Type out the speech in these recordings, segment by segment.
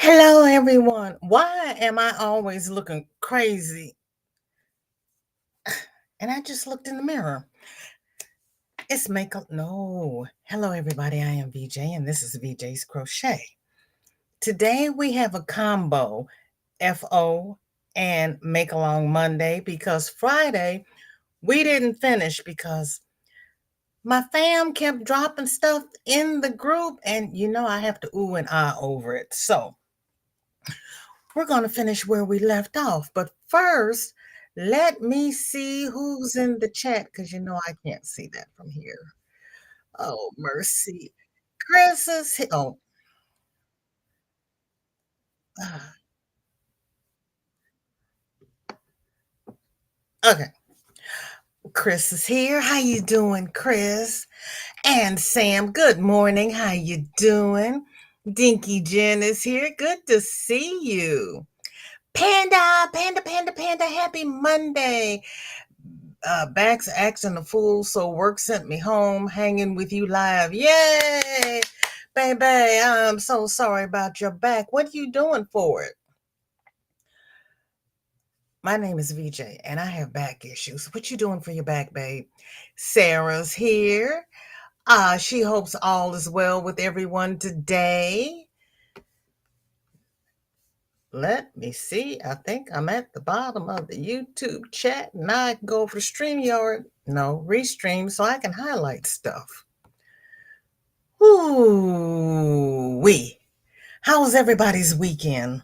Hello, everyone. Why am I always looking crazy? And I just looked in the mirror. It's makeup. No. Hello, everybody. I am VJ, and this is VJ's Crochet. Today we have a combo FO and Make Along Monday because Friday we didn't finish because my fam kept dropping stuff in the group, and I have to ooh and ah over it. So we're going to finish where we left off. But first, let me see who's in the chat because I can't see that from here. Oh, mercy. Chris is here. Oh, ah, okay. Chris is here. How you doing, Chris? And Sam, good morning. How you doing? Dinky Jen is here. Good to see you. Panda, panda, panda, panda. Happy Monday. Back's acting a fool, so work sent me home, hanging with you live. Yay! Baby, I'm so sorry about your back. What are you doing for it? My name is VJ, and I have back issues. What you doing for your back, babe? Sarah's here. She hopes all is well with everyone today. Let me see. I think I'm at the bottom of the YouTube chat. Now I can go over to StreamYard. No, restream so I can highlight stuff. Ooh, wee. How was everybody's weekend?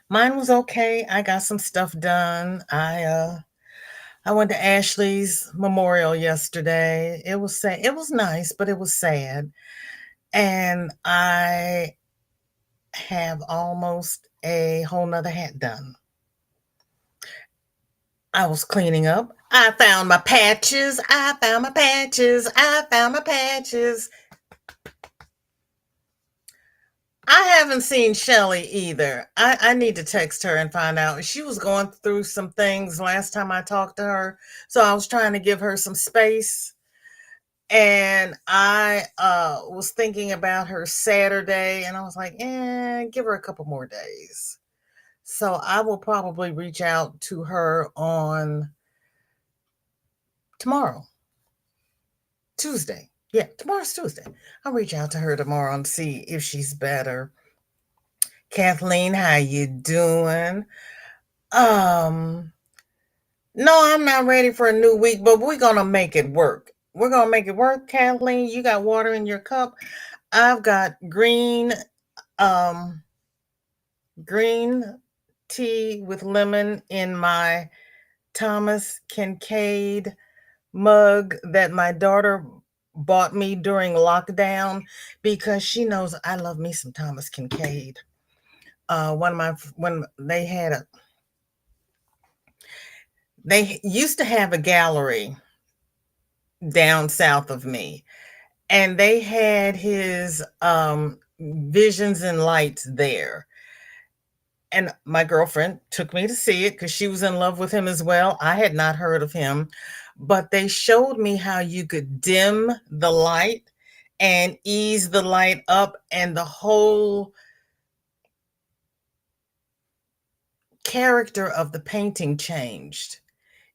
Mine was okay. I got some stuff done. I went to Ashley's memorial yesterday. It was sad. It was nice, but it was sad. And I have almost a whole nother hat done. I was cleaning up. I found my patches. I found my patches. I found my patches. I haven't seen Shelly either. I need to text her and find out. She was going through some things last time I talked to her. So I was trying to give her some space. And I was thinking about her Saturday and I was like, give her a couple more days. So I will probably reach out to her on tomorrow, Tuesday. Yeah, tomorrow's Tuesday. I'll reach out to her tomorrow and see if she's better. Kathleen, how you doing? Um, no, I'm not ready for a new week, but we're gonna make it work. We're gonna make it work, Kathleen. You got water in your cup. I've got um green tea with lemon in my Thomas Kincaid mug that my daughter bought me during lockdown because she knows I love me some Thomas Kincaid. One of my when they used to have a gallery down south of me, and they had his visions and lights there. And my girlfriend took me to see it because she was in love with him as well. I had not heard of him, but they showed me how you could dim the light and ease the light up, and the whole character of the painting changed.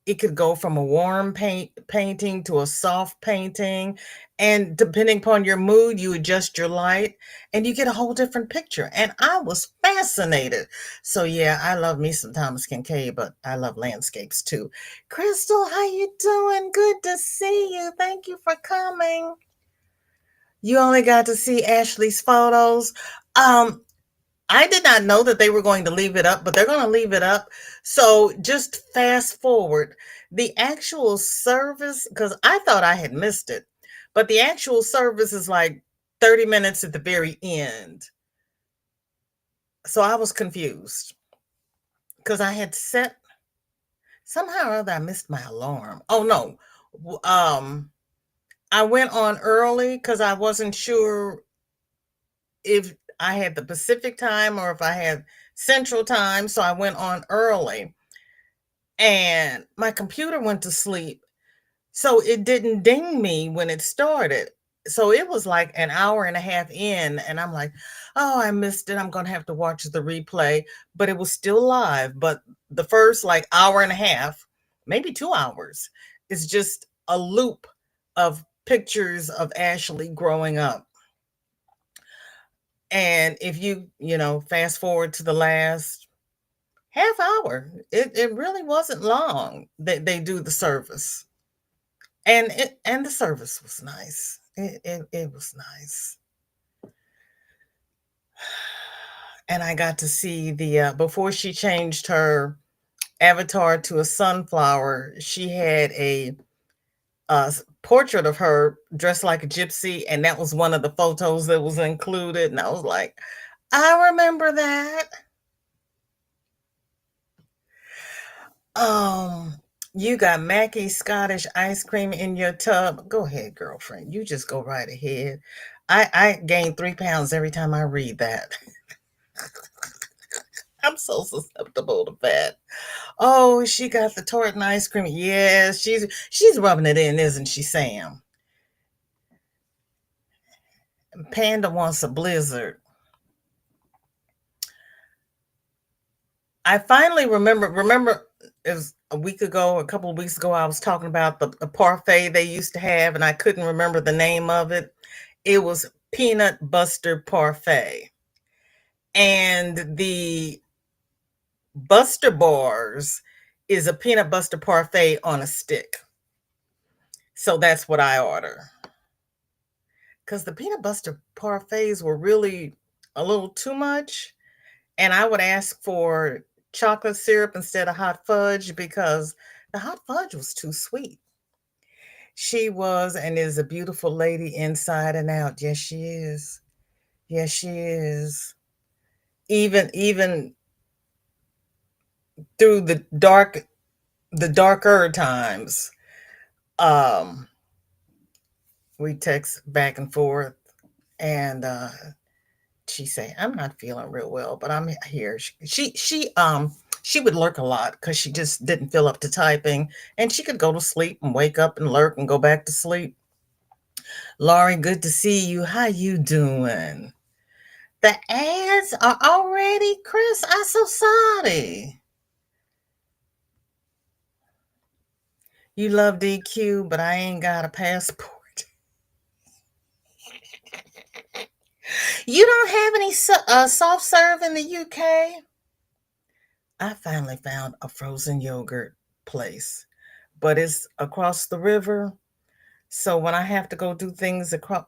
It could go from a warm painting to a soft painting, and depending upon your mood you adjust your light and you get a whole different picture, and I was fascinated. So yeah, I love me some Thomas Kincaid, but I love landscapes too. Crystal, how you doing? Good to see you. Thank you for coming. You only got to see Ashley's photos. um I did not know that they were going to leave it up, but they're going to leave it up. So just fast forward. The actual service, because I thought I had missed it, but the actual service is like 30 minutes at the very end. So I was confused because I had set somehow or other I missed my alarm. Oh no. I went on early because I wasn't sure if I had the Pacific time or if I had Central time. So I went on early and my computer went to sleep. So it didn't ding me when it started. so it was like an hour and a half in, and I'm like, "Oh, I missed it. I'm gonna have to watch the replay." But it was still live. But the first like hour and a half, maybe 2 hours, is just a loop of pictures of Ashley growing up. And if you fast forward to the last half hour, it really wasn't long that they do the service. And the service was nice. It was nice. And I got to see before she changed her avatar to a sunflower, she had a portrait of her dressed like a gypsy, and that was one of the photos that was included. And I was like, I remember that. Um, you got Mackie Scottish ice cream in your tub. Go ahead, girlfriend. You just go right ahead. I gain 3 pounds every time I read that. I'm so susceptible to fat. Oh, she got the tart and ice cream. Yes, she's rubbing it in, isn't she, Sam? Panda wants a blizzard. I finally remember it was a week ago, a couple of weeks ago, I was talking about the parfait they used to have, and I couldn't remember the name of it. It was peanut buster parfait. And the Buster Bars is a peanut buster parfait on a stick. So that's what I order. Because the peanut butter parfaits were really a little too much. And I would ask for chocolate syrup instead of hot fudge because the hot fudge was too sweet. She was and is a beautiful lady inside and out. Yes, she is. Yes, she is. Even through the darker times, um, we text back and forth, and she say, "I'm not feeling real well, but I'm here." She would lurk a lot because she just didn't feel up to typing, and she could go to sleep and wake up and lurk and go back to sleep. Laurie, good to see you. How you doing? The ads are already, Chris. I'm so sorry. You love DQ, but I ain't got a passport. You don't have any soft serve in the UK? I finally found a frozen yogurt place, but it's across the river. So when I have to go do things across,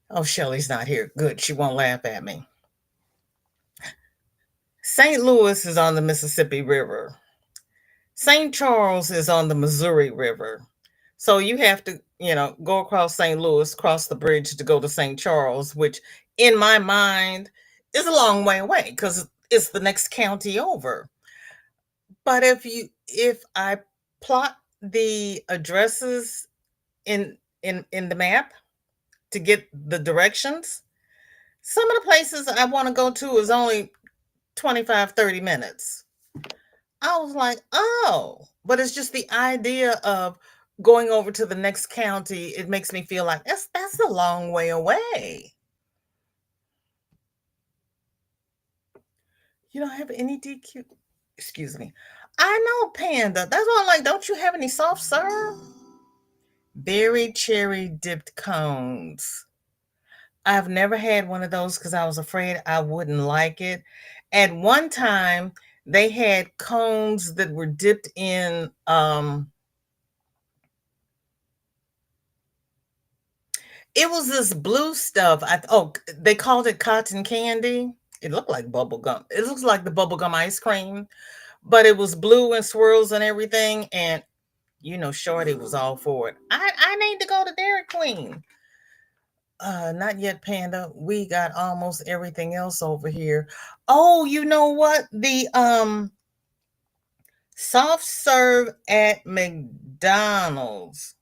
oh, Shelly's not here. Good, she won't laugh at me. St. Louis is on the Mississippi River. St. Charles is on the Missouri River. So you have to go across St. Louis, cross the bridge to go to St. Charles, which in my mind is a long way away because it's the next county over. But if I plot the addresses in the map to get the directions, some of the places I want to go to is only 25, 30 minutes. I was like, "Oh," but it's just the idea of going over to the next county, it makes me feel like that's a long way away. You don't have any DQ? Excuse me. I know, Panda. That's why I'm like, don't you have any soft serve? Berry cherry dipped cones. I've never had one of those because I was afraid I wouldn't like it. At one time, they had cones that were dipped in it was this blue stuff. They called it cotton candy. It looked like bubble gum. It looks like the bubble gum ice cream, but it was blue and swirls and everything. And Shorty was all for it. I need to go to Dairy Queen. Not yet, Panda. We got almost everything else over here. Oh, you know what? The soft serve at McDonald's.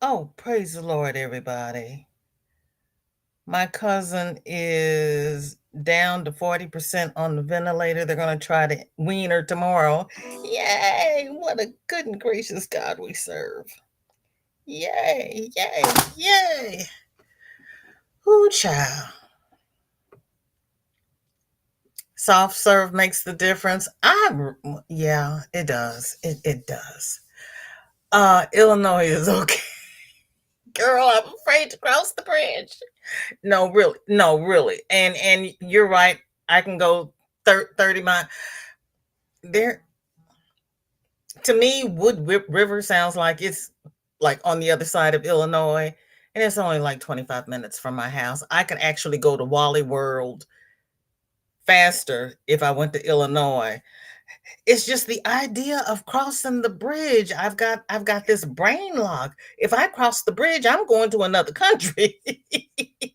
Oh, praise the Lord, everybody. My cousin is down to 40% on the ventilator. They're going to try to wean her tomorrow. Yay! What a good and gracious God we serve. Yay, yay, yay. Ooh, child. Soft serve makes the difference. Yeah, it does. It does. Illinois is okay. Girl, I'm afraid to cross the bridge. No, really. No, really. And you're right. I can go 30 miles. There to me, River sounds like it's like on the other side of Illinois, and it's only like 25 minutes from my house. I could actually go to Wally World faster if I went to Illinois. It's just the idea of crossing the bridge. I've got this brain lock. If I cross the bridge, I'm going to another country. I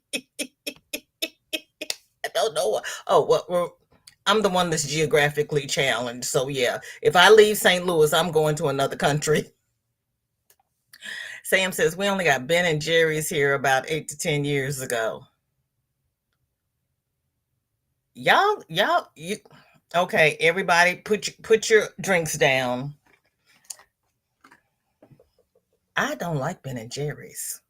don't know what. Oh, well, I'm the one that's geographically challenged. So yeah, if I leave St. Louis, I'm going to another country. Sam says we only got Ben and Jerry's here about 8 to 10 years ago. You okay? Everybody, put your drinks down. I don't like Ben and Jerry's.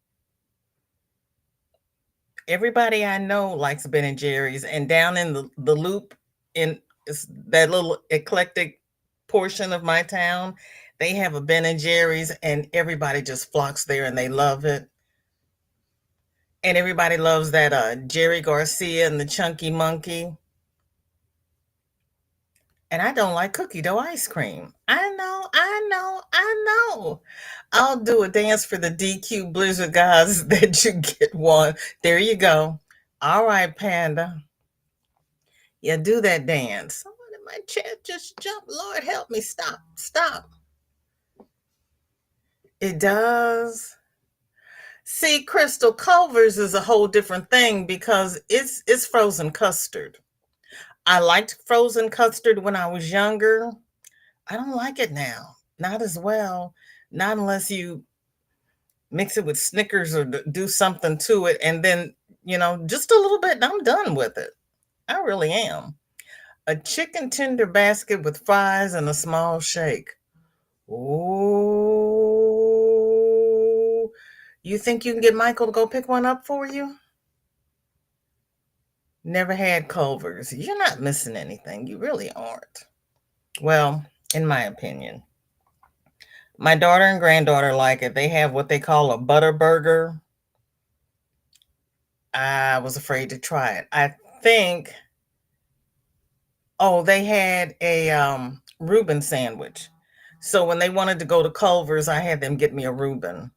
Everybody I know likes Ben and Jerry's, and down in the loop in that little eclectic portion of my town, they have a Ben and Jerry's, and everybody just flocks there and they love it. And everybody loves that Jerry Garcia and the Chunky Monkey. And I don't like cookie dough ice cream. I know, I know, I know. I'll do a dance for the DQ Blizzard guys that you get one. There you go. All right, Panda. Yeah, do that dance. Someone in my chair just jumped. Lord help me. Stop. Stop. It does. See, Crystal Culver's is a whole different thing because it's frozen custard. I liked frozen custard when I was younger. I don't like it now. Not as well. Not unless you mix it with Snickers or do something to it, and then just a little bit, and I'm done with it. I really am. A chicken tender basket with fries and a small shake. Oh, you think you can get Michael to go pick one up for you? Never had Culver's. You're not missing anything. You really aren't. Well, in my opinion. My daughter and granddaughter like it. They have what they call a butter burger. I was afraid to try it. I think, oh, they had a Reuben sandwich. So when they wanted to go to Culver's, I had them get me a Reuben.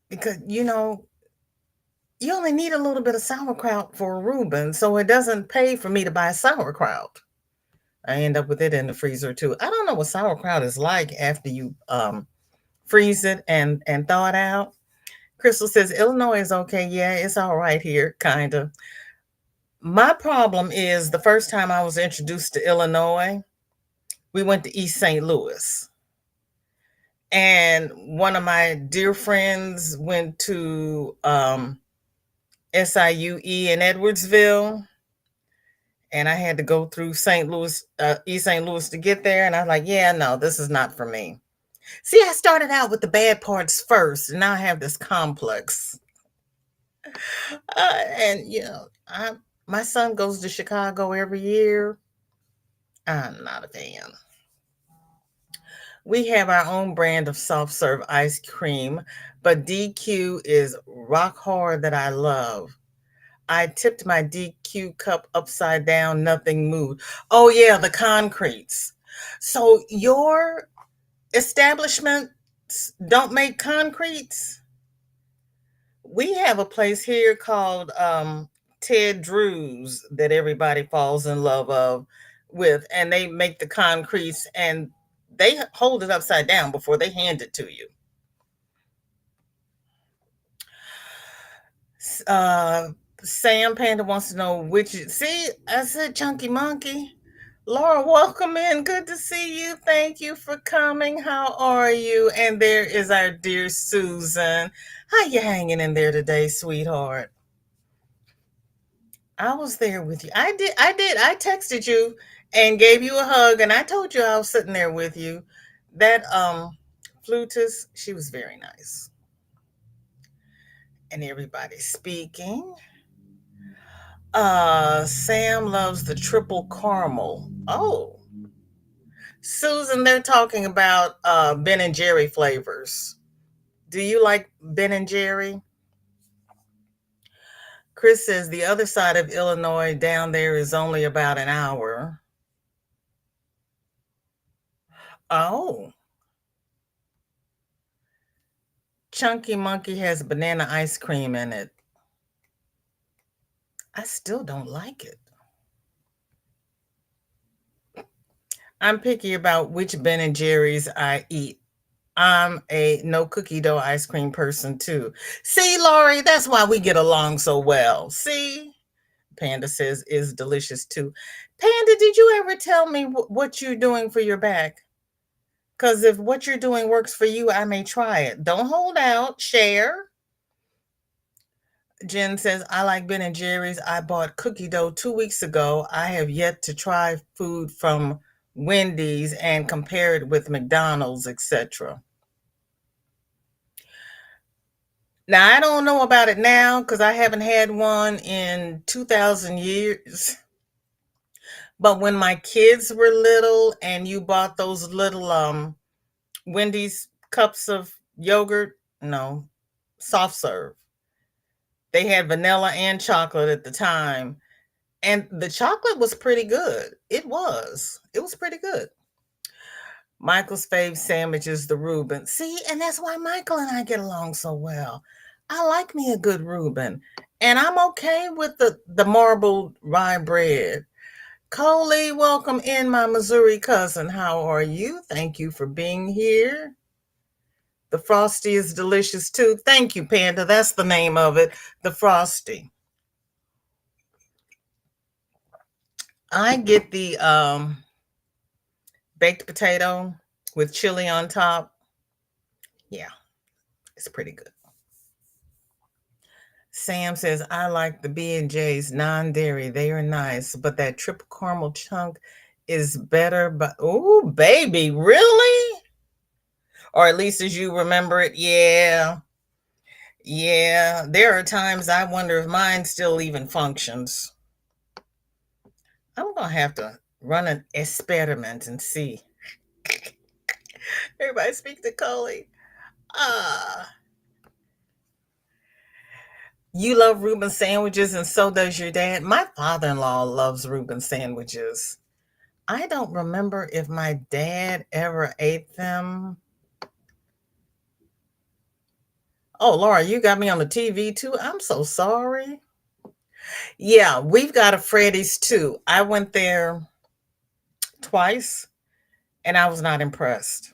Because, you only need a little bit of sauerkraut for a Reuben, so it doesn't pay for me to buy sauerkraut. I end up with it in the freezer too. I don't know what sauerkraut is like after you freeze it and thaw it out. Crystal says Illinois is okay. Yeah, it's all right here, kind of. My problem is the first time I was introduced to Illinois, we went to East St. Louis. And one of my dear friends went to SIUE in Edwardsville. And I had to go through St. Louis, East St. Louis to get there. And I was like, yeah, no, this is not for me. See, I started out with the bad parts first, and now I have this complex. And my son goes to Chicago every year. I'm not a fan. We have our own brand of soft serve ice cream, but DQ is rock hard that I love. I tipped my DQ cup upside down, nothing moved. Oh, yeah, the concretes. So your establishments don't make concretes? We have a place here called Ted Drew's that everybody falls in love with, and they make the concretes and they hold it upside down before they hand it to you. Sam Panda wants to know which. See, I said Chunky Monkey. Laura, welcome in. Good to see you. Thank you for coming. How are you? And there is our dear Susan. How you hanging in there today, sweetheart? I was there with you. I did. I texted you and gave you a hug, and I told you I was sitting there with you. That flutist, she was very nice. And everybody speaking. Sam loves the triple caramel. Oh, Susan, they're talking about Ben and Jerry flavors. Do you like Ben and Jerry? Chris says the other side of Illinois down there is only about an hour. Oh, Chunky Monkey has banana ice cream in it. I still don't like it. I'm picky about which Ben and Jerry's I eat. I'm a no cookie dough ice cream person too. See, Laurie, that's why we get along so well. See, Panda says is delicious too. Panda, did you ever tell me what you're doing for your back? Because if what you're doing works for you, I may try it. Don't hold out. Share. Jen says, I like Ben and Jerry's. I bought cookie dough 2 weeks ago. I have yet to try food from Wendy's and compare it with McDonald's, etc. Now, I don't know about it now because I haven't had one in 2,000 years. But when my kids were little and you bought those little Wendy's cups of yogurt, no, soft serve. They had vanilla and chocolate at the time. And the chocolate was pretty good. It was. It was pretty good. Michael's fave sandwich is the Reuben. See, and that's why Michael and I get along so well. I like me a good Reuben. And I'm okay with the marbled rye bread. Coley, welcome in, my Missouri cousin. How are you? Thank you for being here. The Frosty is delicious too. Thank you, Panda. That's the name of it. The Frosty. I get the baked potato with chili on top. Yeah, it's pretty good. Sam says, I like the B&J's non-dairy. They are nice, but that triple caramel chunk is better. But, oh, baby, really? Or at least as you remember it. Yeah. Yeah. There are times I wonder if mine still even functions. I'm going to have to run an experiment and see. Everybody speak to Coley. Ah. You love Reuben sandwiches, and so does your dad. My father in law loves Reuben sandwiches. I don't remember if my dad ever ate them. Oh, Laura, you got me on the TV too. I'm so sorry. Yeah, we've got a Freddy's too. I went there twice and I was not impressed.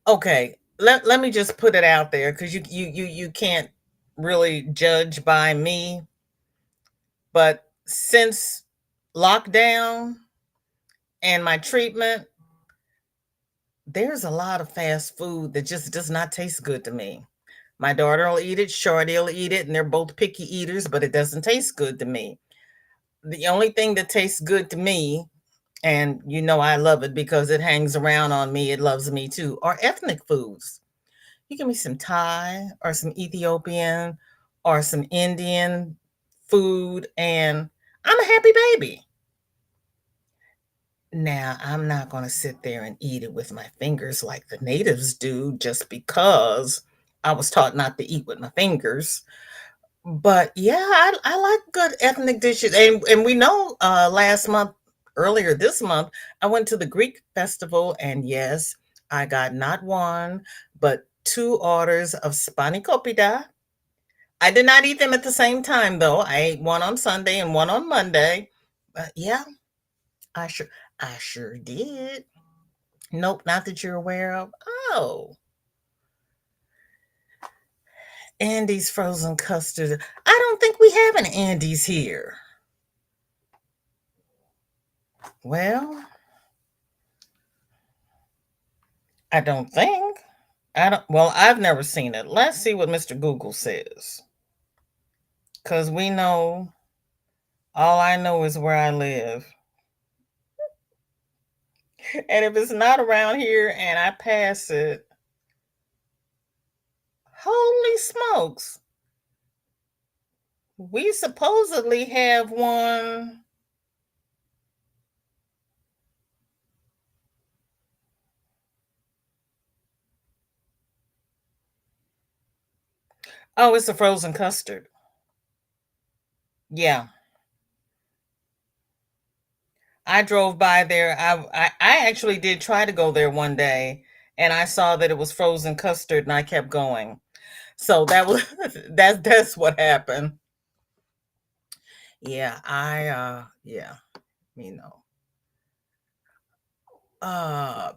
Okay, let me just put it out there because you can't really judge by me. But since lockdown and my treatment, there's a lot of fast food that just does not taste good to me. My daughter will eat it, Shorty will eat it, and they're both picky eaters, but it doesn't taste good to me. The only thing that tastes good to me, and you know I love it because it hangs around on me, it loves me too, are ethnic foods. You give me some Thai or some Ethiopian or some Indian food, and I'm a happy baby. Now, I'm not going to sit there and eat it with my fingers like the natives do just because I was taught not to eat with my fingers. But yeah, I like good ethnic dishes. And we know last month, earlier this month, I went to the Greek festival, and yes, I got not one, but two orders of spanakopita. I did not eat them at the same time though. I ate one on Sunday and one on Monday. But yeah, I sure I sure did. Nope, not that you're aware of. Oh, Andy's frozen custard. I don't think we have an Andy's here. Well, I don't think. I don't well, I've never seen it. Let's see what Mr. Google says. Cuz we know All I know is where I live. And if it's not around here and I pass it, holy smokes. We supposedly have one. Oh, it's a frozen custard. Yeah. I drove by there. I actually did try to go there one day and I saw that it was frozen custard and I kept going. So that was that's what happened. Yeah, yeah, you know.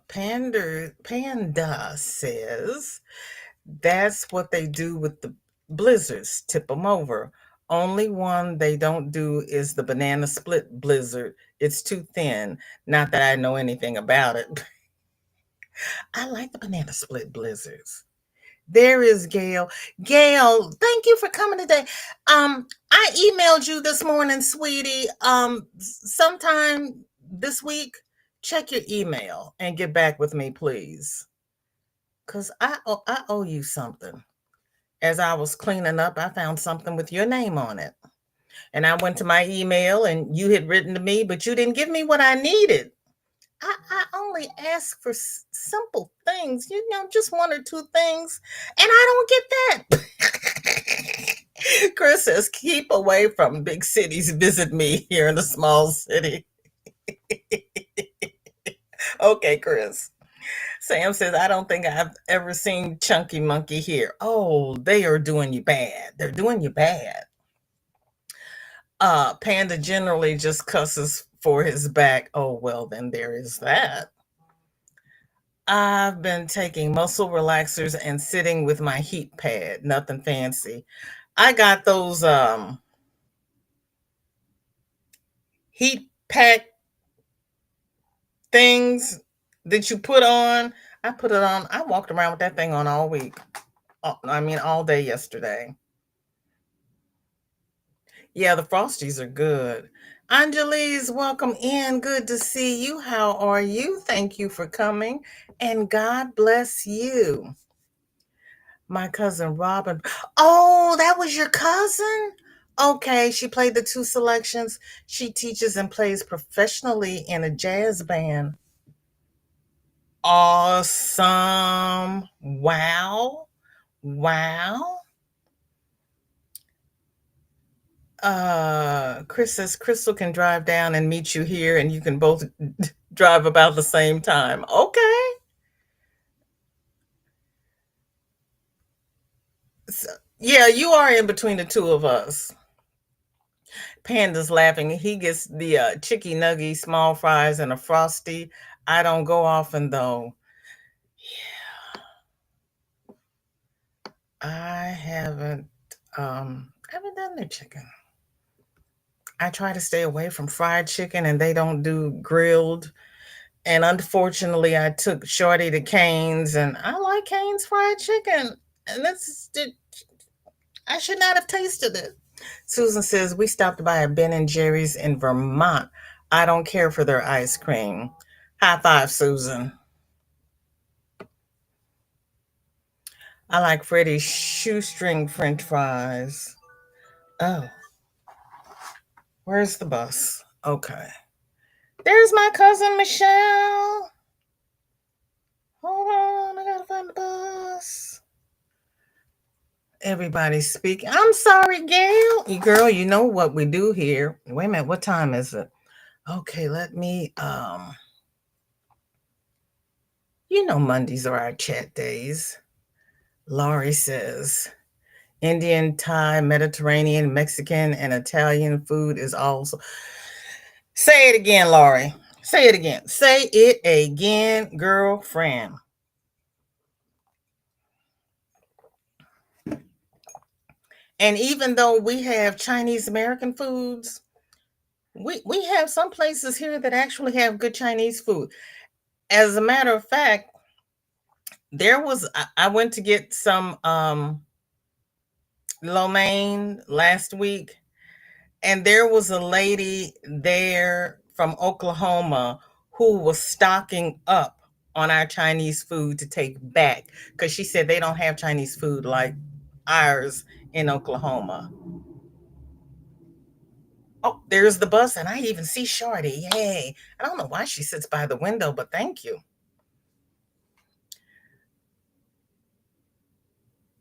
Panda says that's what they do with the blizzards, tip them over. Only one they don't do is the banana split blizzard. It's too thin. Not that I know anything about it. I like the banana split blizzards. There is Gail. Gail, thank you for coming today. I emailed you this morning, sweetie. Sometime this week, check your email and get back with me, please. Cause I owe you something. As I was cleaning up, I found something with your name on it. And I went to my email and you had written to me, but you didn't give me what I needed. I only ask for simple things, just one or two things, and I don't get that. Chris says, keep away from big cities. Visit me here in a small city. Okay, Chris. Sam says, I don't think I've ever seen Chunky Monkey here. Oh, they are doing you bad. They're doing you bad. Panda generally just cusses for his back. Oh, well, then there is that. I've been taking muscle relaxers and sitting with my heat pad. Nothing fancy. I got those heat pack things that you put on. I put it on. I walked around with that thing on all week. I mean, all day yesterday. Yeah, the Frosties are good. Angeles, welcome in. Good to see you. How are you? Thank you for coming. And God bless you. My cousin Robin. Oh, that was your cousin? Okay, she played the two selections. She teaches and plays professionally in a jazz band. Awesome. Wow. Wow. Chris says Crystal can drive down and meet you here and you can both drive about the same time. Okay. So, yeah, you are in between the two of us. Panda's laughing. He gets the chicky nuggy, small fries, and a frosty. I don't go often though. I haven't done their chicken. I try to stay away from fried chicken and they don't do grilled. And unfortunately I took Shorty to Cane's and I like Cane's fried chicken. And I should not have tasted it. Susan says we stopped by a Ben and Jerry's in Vermont. I don't care for their ice cream. High five, Susan. I like Freddy's shoestring French fries. Oh, where's the bus? Okay. There's my cousin Michelle. Hold on, I gotta find the bus. Everybody's speaking. I'm sorry, Gail. Girl, you know what we do here. Wait a minute, what time is it? Okay, let me Mondays are our chat days. Laurie says Indian, Thai, Mediterranean, Mexican, and Italian food is also. Say it again, Laurie. Say it again. Say it again, girlfriend. And even though we have Chinese American foods, we have some places here that actually have good Chinese food. As a matter of fact, I went to get some lo mein last week And there was a lady there from Oklahoma who was stocking up on our Chinese food to take back because she said they don't have Chinese food like ours in Oklahoma. Oh, there's the bus, and I even see Shorty. Yay. I don't know why she sits by the window, but thank you.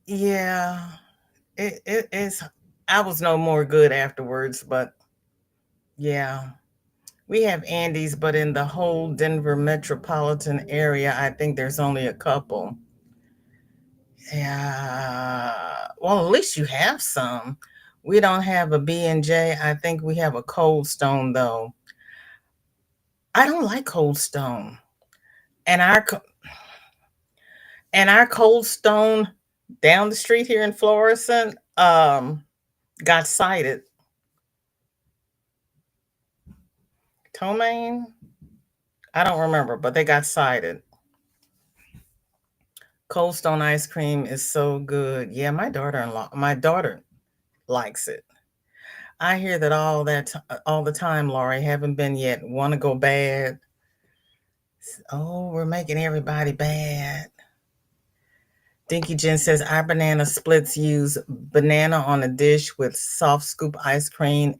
Yeah, it is. I was no more good afterwards, but yeah. We have Andes, but in the whole Denver metropolitan area, I think there's only a couple. Yeah. Well, at least you have some. We don't have a B&J. I think we have a Cold Stone though. I don't like Cold Stone. And our Cold Stone down the street here in Florissant got cited. Tomaine? I don't remember, but they got cited. Cold Stone ice cream is so good. Yeah, my daughter likes it. I hear that all the time, Laurie. Haven't been yet. Want to go bad? Oh, we're making everybody bad. Dinky Jen says our banana splits use banana on a dish with soft scoop ice cream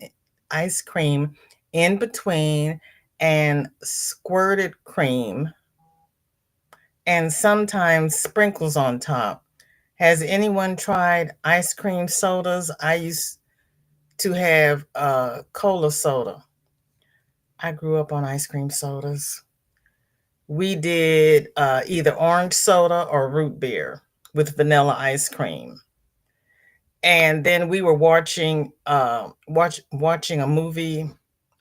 in between, and squirted cream, and sometimes sprinkles on top. Has anyone tried ice cream sodas? I used to have cola soda. I grew up on ice cream sodas. We did either orange soda or root beer with vanilla ice cream. And then we were watching a movie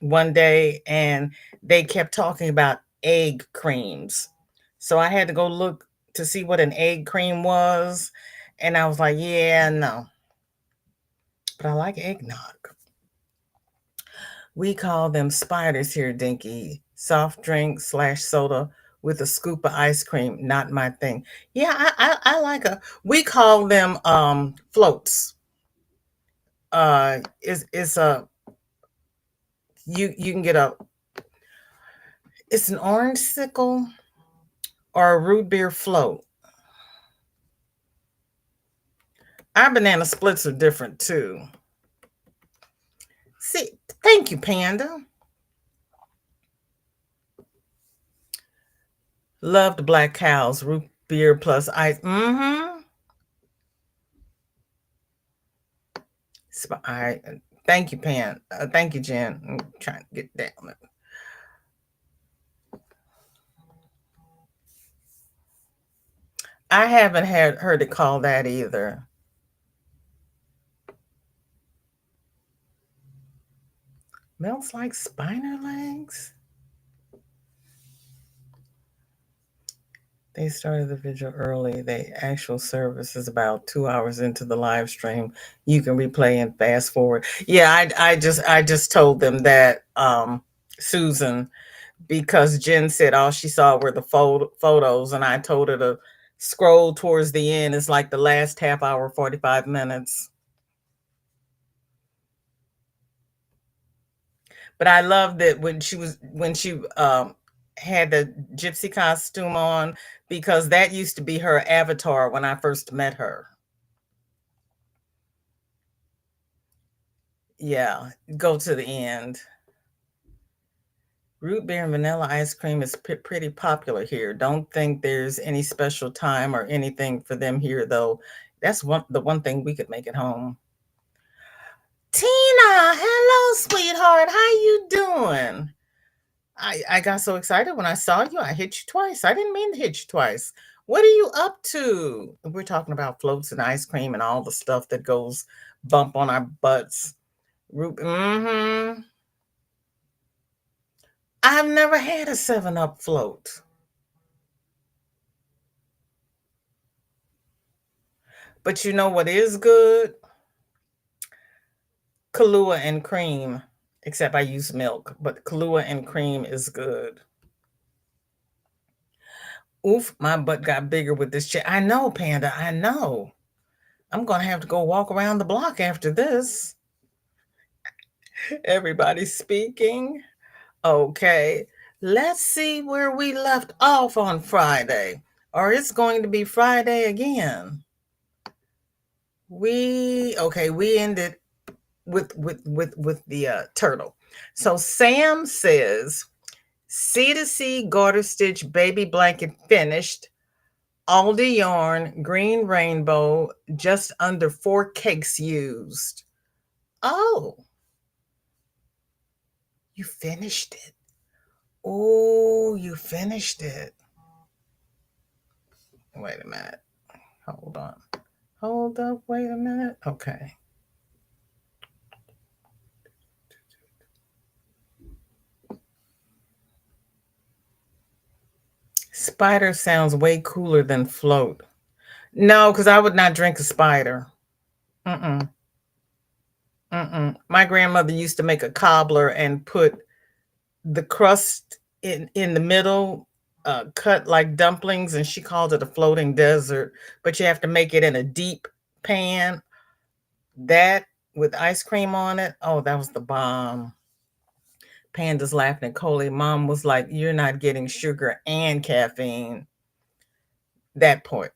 one day, and they kept talking about egg creams. So I had to go look to see what an egg cream was, and I was like, yeah, no. But I like eggnog. We call them spiders here, Dinky. Soft drink slash soda with a scoop of ice cream. Not my thing. Yeah, I like a. We call them floats. Is a you can get a. It's an orange sickle or a root beer float. Our banana splits are different too. See, thank you, Panda. Loved black cows, root beer plus ice. Mm-hmm. All right. Thank you, Pan. Thank you, Jen. I'm trying to get down. I haven't heard it called that either. Melts like spiner legs. They started the video early. The actual service is about 2 hours into the live stream. You can replay and fast forward. Yeah, I just told them that, Susan, because Jen said all she saw were the photos, and I told her to scroll towards the end. It's like the last half hour, 45 minutes. But I loved it when she had the gypsy costume on, because that used to be her avatar when I first met her. Yeah, go to the end. Root beer and vanilla ice cream is pretty popular here. Don't think there's any special time or anything for them here, though. That's the one thing we could make at home. Tina, hello, sweetheart. How you doing? I got so excited when I saw you. I hit you twice. I didn't mean to hit you twice. What are you up to? We're talking about floats and ice cream and all the stuff that goes bump on our butts. Mm-hmm. I've never had a 7 Up float. But you know what is good? Kahlua and cream. Except I use milk, but Kahlua and cream is good. Oof, my butt got bigger with this chair. I know, Panda. I know. I'm gonna have to go walk around the block after this. Everybody's speaking. Okay. Let's see where we left off on Friday. Or it's going to be Friday again. We ended with the turtle. So Sam says C2C garter stitch baby blanket finished. Aldi yarn, green rainbow, just under 4 cakes used. Oh, you finished it. Oh, you finished it. Wait a minute. Hold on. Hold up. Wait a minute. Okay. Spider sounds way cooler than float. No, because I would not drink a spider. Mm-mm. Mm-mm. My grandmother used to make a cobbler and put the crust in the middle, cut like dumplings, and she called it a floating desert. But you have to make it in a deep pan. That with ice cream on it. Oh, that was the bomb. Panda's laughing at Coley. Mom was like, "You're not getting sugar and caffeine." That point.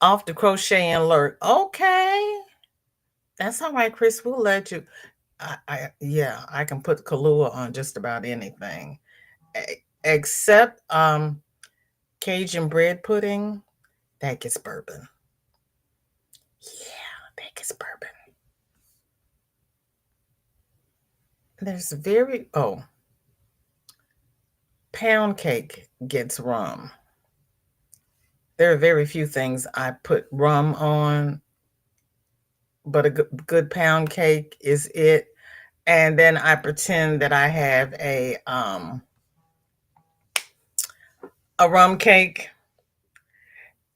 Off to crochet and lurk. Okay. That's all right, Chris. We'll let you. Yeah, I can put Kahlua on just about anything. Except Cajun bread pudding. That gets bourbon. Yeah, that gets bourbon. There's pound cake gets rum. There are very few things I put rum on, but a good pound cake is it. And then I pretend that I have a rum cake.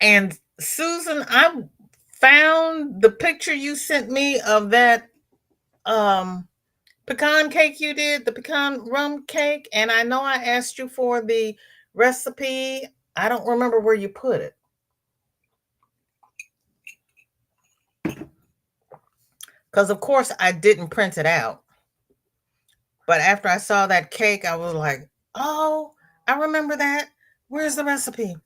And Susan, I found the picture you sent me of that um pecan cake you did, the pecan rum cake, and I know I asked you for the recipe. I don't remember where you put it. Because of course I didn't print it out. But after I saw that cake, I was like, oh, I remember that. Where's the recipe?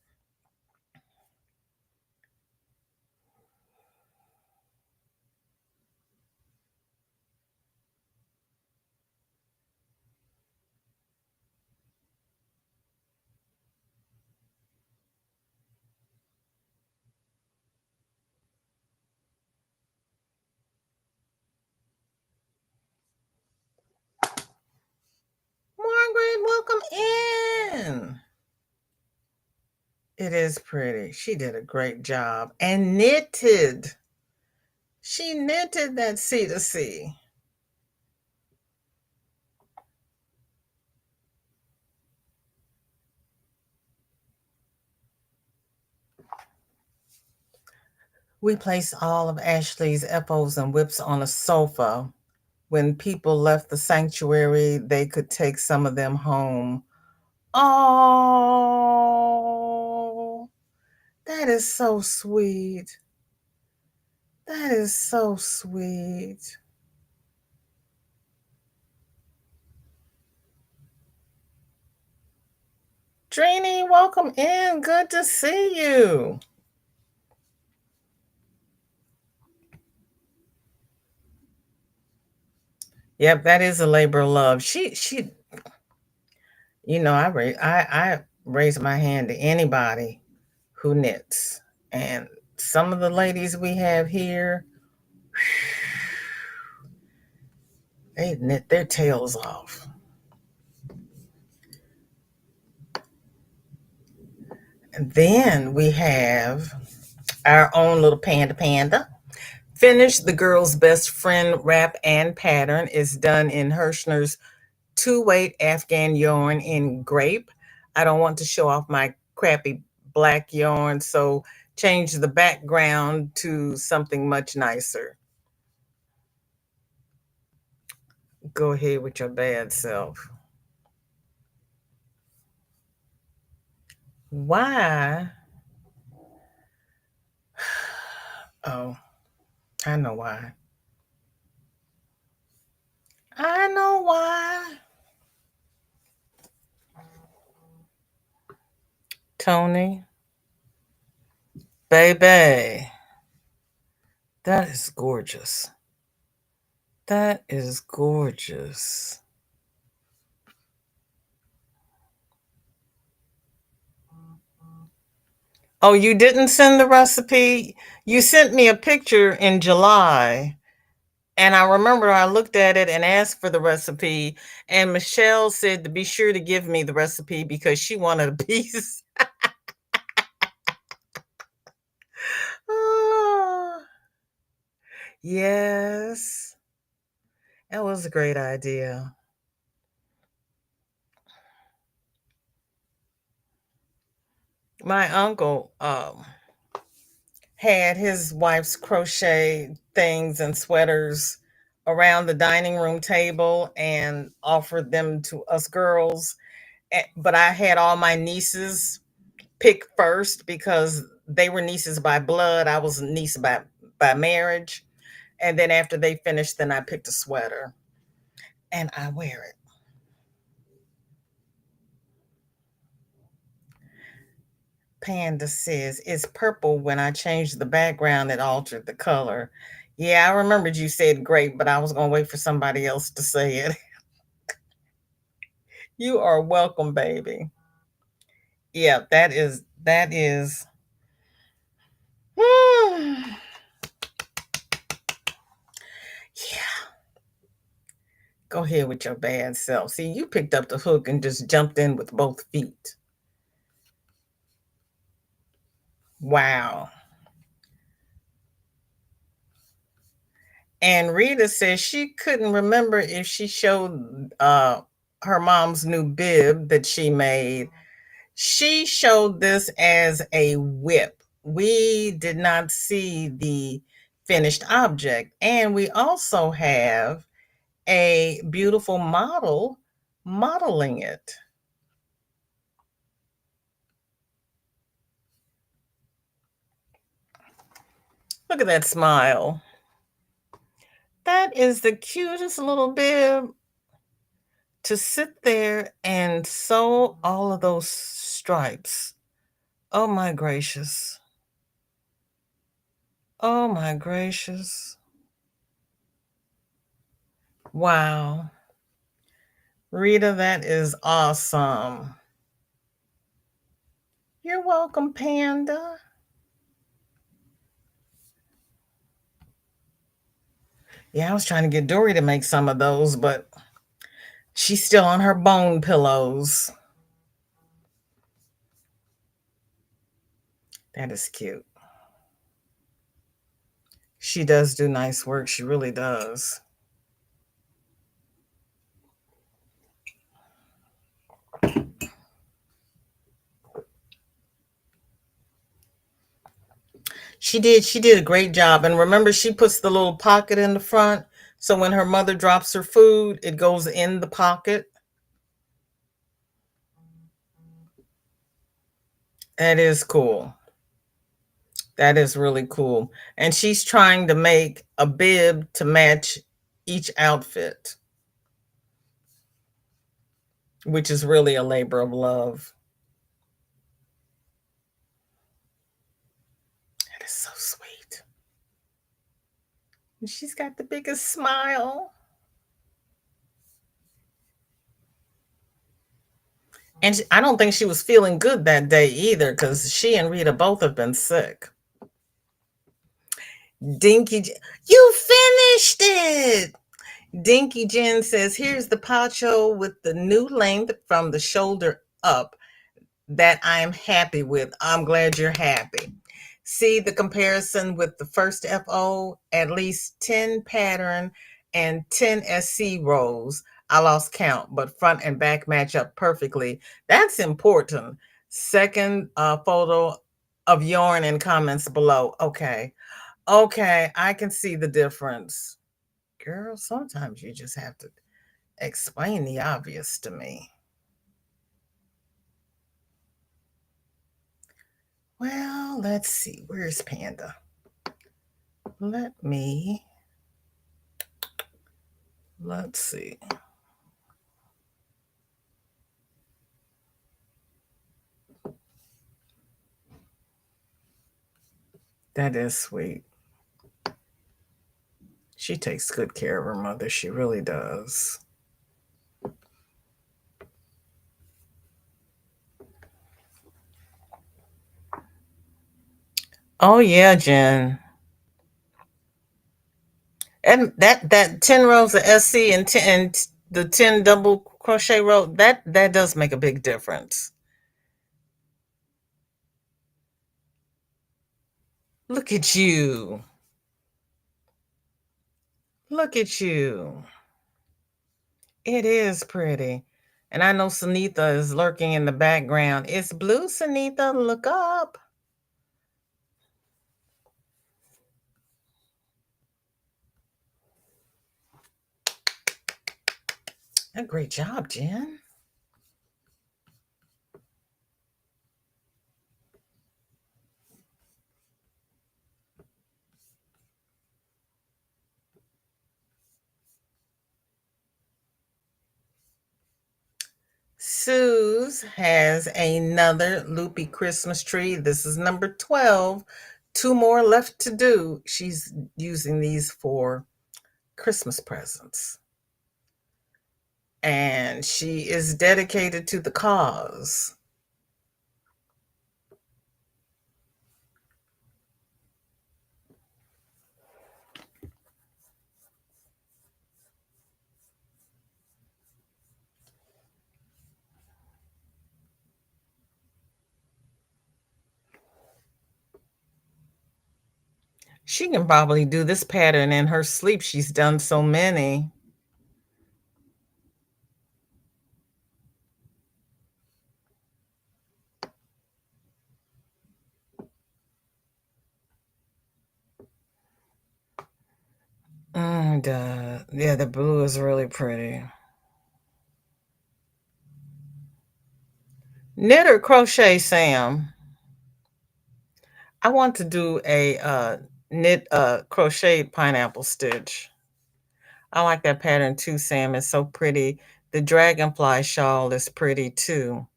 Margaret, welcome in. It is pretty. She did a great job and knitted. She knitted that C2C. We placed all of Ashley's FOs and whips on a sofa. When people left the sanctuary, they could take some of them home. Oh, that is so sweet. That is so sweet. Trini, welcome in. Good to see you. Yep, that is a labor of love. She I raise my hand to anybody who knits. And some of the ladies we have here, they knit their tails off. And then we have our own little panda. Finish the girl's best friend wrap and pattern is done in Hirschner's two-weight Afghan yarn in grape. I don't want to show off my crappy black yarn, so change the background to something much nicer. Go ahead with your bad self. Why? Oh, I know why. I know why. Tony, baby, that is gorgeous. That is gorgeous. Oh, you didn't send the recipe? You sent me a picture in July. And I remember I looked at it and asked for the recipe. And Michelle said to be sure to give me the recipe because she wanted a piece. Ah, yes, that was a great idea. My uncle had his wife's crochet things and sweaters around the dining room table and offered them to us girls. But I had all my nieces pick first because they were nieces by blood. I was a niece by marriage. And then after they finished, then I picked a sweater and I wear it. Panda says it's purple. When I changed the background, it altered the color. Yeah, I remembered you said great, but I was going to wait for somebody else to say it. You are welcome, baby. Yeah, that is. Yeah, go ahead with your bad self. See, you picked up the hook and just jumped in with both feet. Wow. And Rita says she couldn't remember if she showed her mom's new bib that she made. She showed this as a whip. We did not see the finished object. And we also have a beautiful model modeling it. Look at that smile. That is the cutest little bib to sit there and sew all of those stripes. Oh my gracious. Oh my gracious. Wow. Rita, that is awesome. You're welcome, Panda. Yeah, I was trying to get Dory to make some of those, but she's still on her bone pillows. That is cute. She does do nice work. She really does. She did a great job. And remember, she puts the little pocket in the front. So when her mother drops her food, it goes in the pocket. That is cool. That is really cool. And she's trying to make a bib to match each outfit, which is really a labor of love. That is so sweet. And she's got the biggest smile. And I don't think she was feeling good that day either because she and Rita both have been sick. You finished it. Dinky Jen says, here's the poncho with the new length from the shoulder up that I'm happy with. I'm glad you're happy. See the comparison with the first FO, at least 10 pattern and 10 SC rows. I lost count, but front and back match up perfectly. That's important. Second photo of yarn and comments below. Okay. Okay. I can see the difference. Girl, sometimes you just have to explain the obvious to me. Well, let's see. Where's Panda? Let me Let's see. That is sweet. She takes good care of her mother. She really does. Oh yeah, Jen. And that 10 rows of SC and 10 and the 10 double crochet row, that does make a big difference. Look at you. Look at you. It is pretty. And I know Sunitha is lurking in the background. It's blue, Sunitha. Look up. A great job, Jen. Suze has another loopy Christmas tree. This is number 12. Two more left to do. She's using these for Christmas presents. And she is dedicated to the cause. She can probably do this pattern in her sleep. She's done so many. Yeah, the blue is really pretty. Knit or crochet, Sam? I want to do a knit crocheted pineapple stitch. I like that pattern too, Sam. It's so pretty. The dragonfly shawl is pretty too.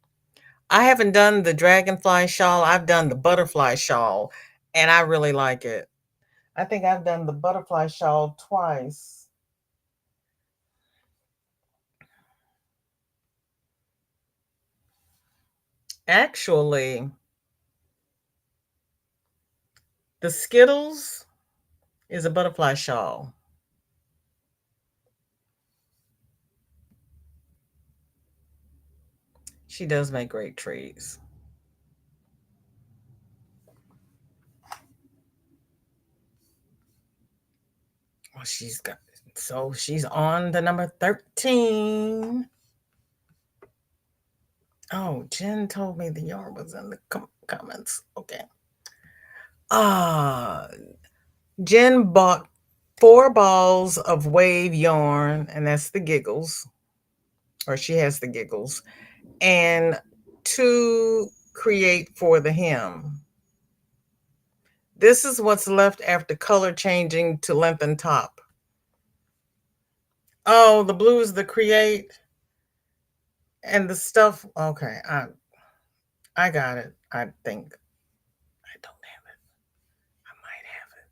I haven't done the dragonfly shawl. I've done the butterfly shawl, and I really like it. I think I've done the butterfly shawl twice. Actually, the Skittles is a butterfly shawl. She does make great trees. Well, she's on the number 13. Oh, Jen told me the yarn was in the comments. Okay. Ah, Jen bought 4 balls of wave yarn, and that's the giggles, or she has the giggles, and 2 create for the hem. This is what's left after color changing to lengthen top. Oh, the blue is the create, and the stuff. Okay, I got it. I think I don't have it. I might have it.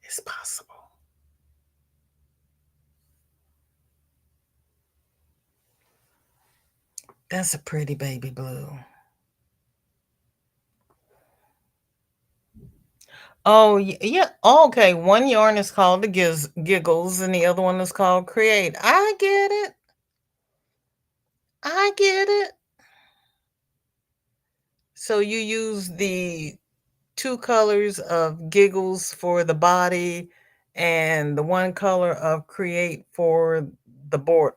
It's possible. That's a pretty baby blue. Oh, yeah. Okay. One yarn is called the giggles, and the other one is called create. I get it. I get it. So you use the 2 colors of giggles for the body and the 1 color of create for the board,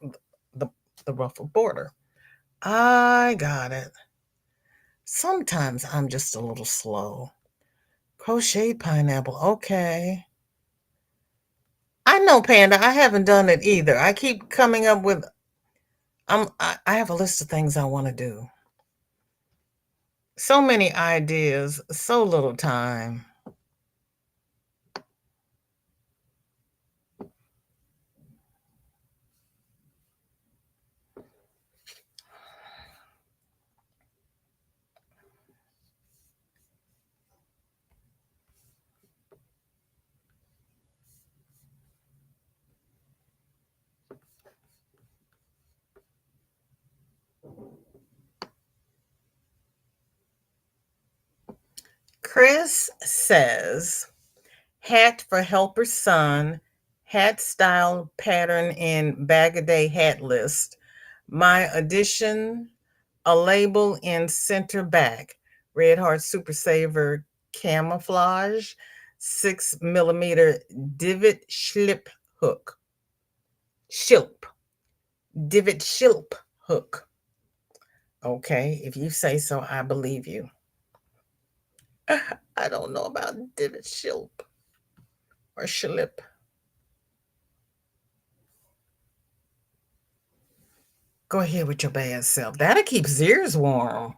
the, the ruffled border. I got it. Sometimes I'm just a little slow. Crochet pineapple. Okay. I know, Panda. I haven't done it either. I keep coming up with I have a list of things I want to do. So many ideas, so little time. Chris says, hat for helper son, hat style pattern in bag a day hat list. My addition, a label in center back, Red Heart Super Saver camouflage, 6 millimeter divot slip hook. Shilp, divot shilp hook. Okay, if you say so, I believe you. I don't know about divot shilp or slip. Go ahead with your bad self. That'll keep his ears warm.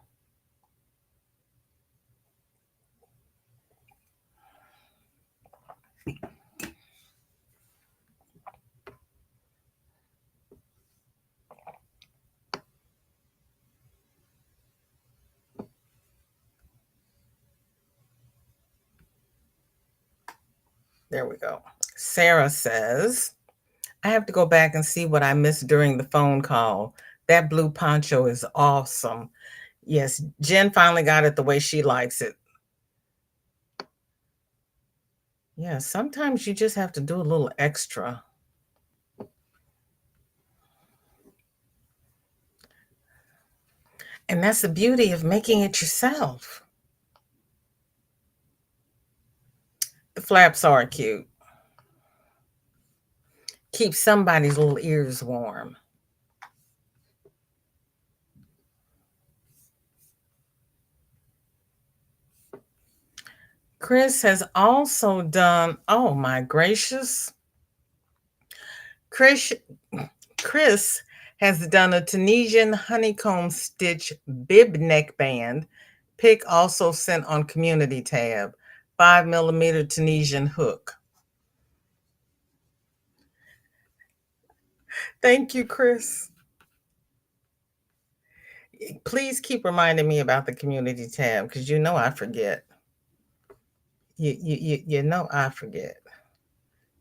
There we go. Sarah says, I have to go back and see what I missed during the phone call. That blue poncho is awesome. Yes, Jen finally got it the way she likes it. Yeah, sometimes you just have to do a little extra. And that's the beauty of making it yourself. The flaps are cute. Keep somebody's little ears warm. Chris has also done, oh my gracious. Chris Chris has done a Tunisian honeycomb stitch bib neckband. Pic also sent on community tab. 5 millimeter Tunisian hook. Thank you, Chris. Please keep reminding me about the community tab because you know I forget. You know I forget.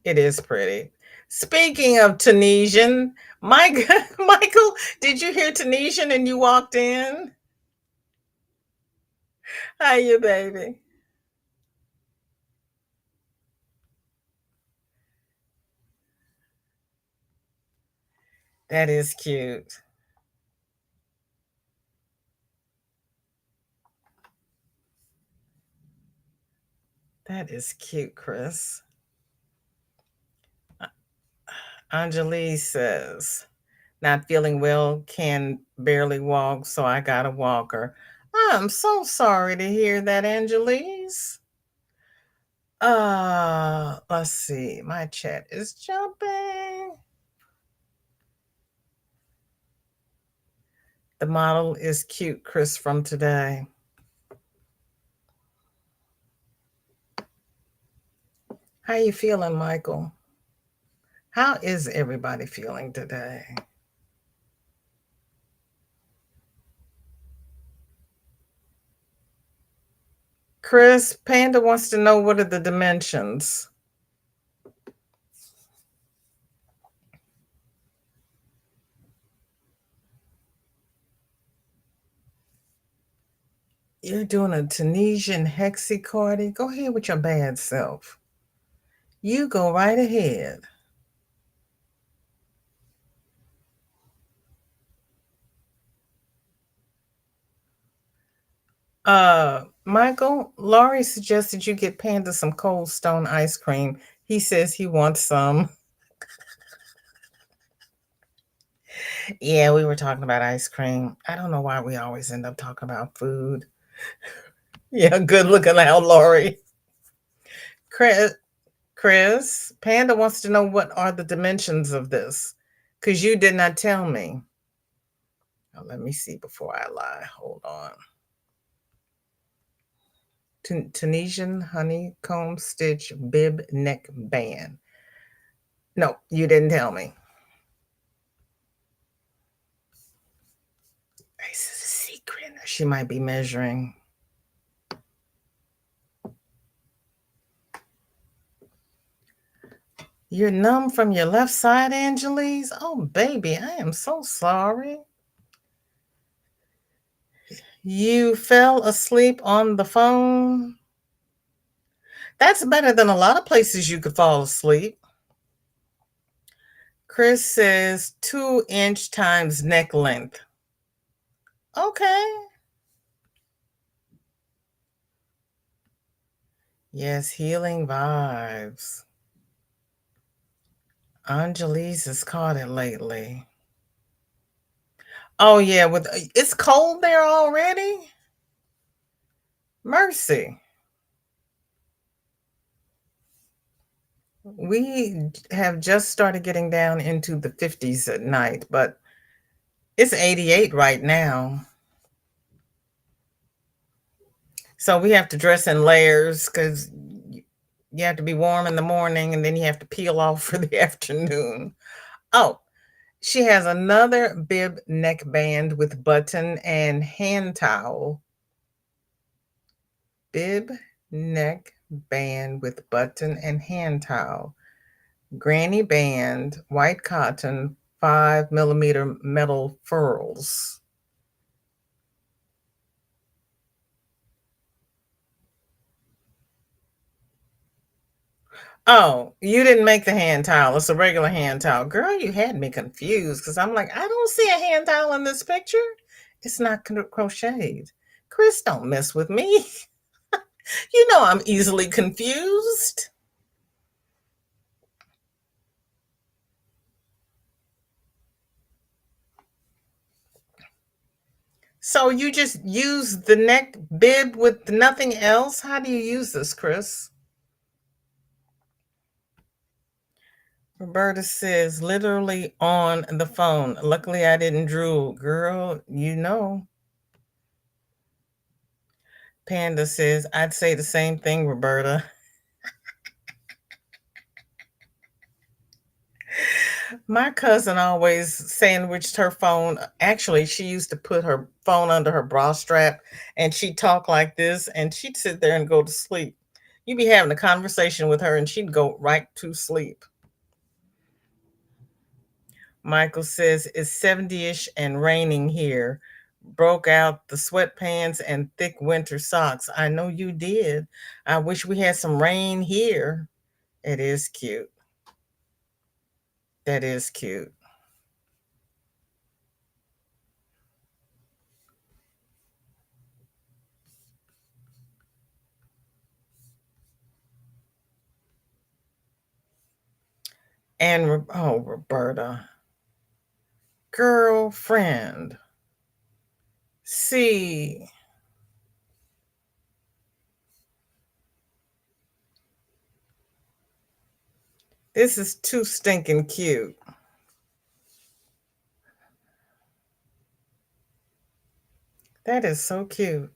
It is pretty. Speaking of Tunisian, Mike, Michael, did you hear Tunisian and you walked in? How you, baby? That is cute. That is cute, Chris. Anjali says, not feeling well, can barely walk, so I got a walker. I'm so sorry to hear that, Angelise. Let's see. My chat is jumping. The model is cute, Chris, from today. How you feeling, Michael? How is everybody feeling today? Chris, Panda wants to know what are the dimensions. You're doing a Tunisian hexicardy. Go ahead with your bad self. You go right ahead. Michael, Laurie suggested you get Panda some Cold Stone ice cream. He says he wants some. Yeah, we were talking about ice cream. I don't know why we always end up talking about food. Yeah, good looking out, Laurie. Chris, Chris, Panda wants to know what are the dimensions of this because you did not tell me. Oh, let me see before I lie. Hold on. Tunisian honeycomb stitch bib neck band. No, you didn't tell me. This is a secret. She might be measuring. You're numb from your left side, Angelise? Oh, baby, I am so sorry. You fell asleep on the phone? That's better than a lot of places you could fall asleep. Chris says 2 inch times neck length. Okay. Yes, healing vibes. Angelis has caught it lately. Oh yeah, with it's cold there already? Mercy. We have just started getting down into the 50s at night, but it's 88 right now. So we have to dress in layers because you have to be warm in the morning and then you have to peel off for the afternoon. Oh, she has another bib neck band with button and hand towel. Bib neck band with button and hand towel. Granny band, white cotton, 5 millimeter metal furls. Oh, you didn't make the hand towel. It's a regular hand towel. Girl, you had me confused because I'm like, I don't see a hand towel in this picture. It's not crocheted. Chris, don't mess with me. You know I'm easily confused. So you just use the neck bib with nothing else? How do you use this, Chris? Roberta says, literally on the phone. Luckily, I didn't drool. Girl, you know. Panda says, I'd say the same thing, Roberta. My cousin always sandwiched her phone. Actually, she used to put her phone under her bra strap and she'd talk like this and she'd sit there and go to sleep. You'd be having a conversation with her and she'd go right to sleep. Michael says it's 70-ish and raining here. Broke out the sweatpants and thick winter socks. I know you did. I wish we had some rain here. It is cute. That is cute. And oh, Roberta, girlfriend. See, this is too stinking cute. That is so cute.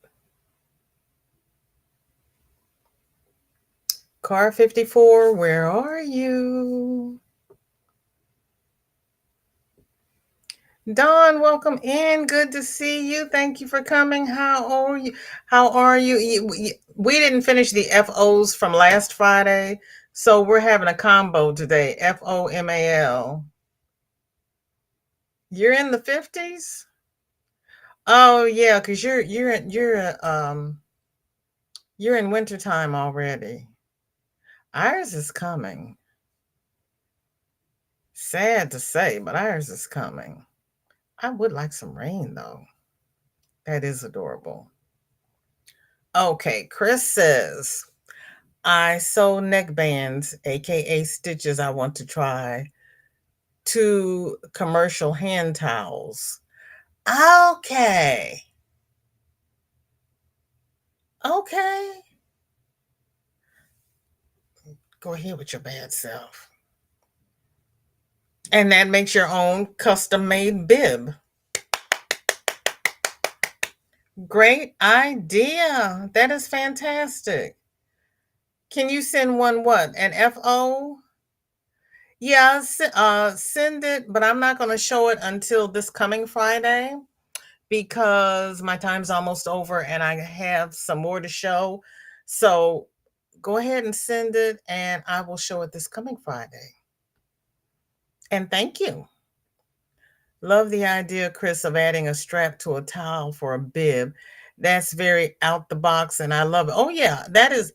Car 54, where are you? Dawn, welcome in. Good to see you. Thank you for coming. How are you? How are you? We didn't finish the FOs from last Friday, so we're having a combo today. FOMAL. You're in the 50s? Oh yeah, because you're in wintertime already. Ours is coming. Sad to say, but ours is coming. I would like some rain though. That is adorable. Okay, Chris says, I sew neck bands, aka stitches, I want to try to commercial hand towels. Okay. Okay. Go ahead with your bad self. And that makes your own custom made bib. Great idea. That is fantastic. Can you send one what? An FO? Yeah, send it, but I'm not going to show it until this coming Friday because my time's almost over and I have some more to show. So go ahead and send it and I will show it this coming Friday. And thank you. Love the idea, Chris, of adding a strap to a towel for a bib. That's very out the box and I love it. Oh, yeah, that is.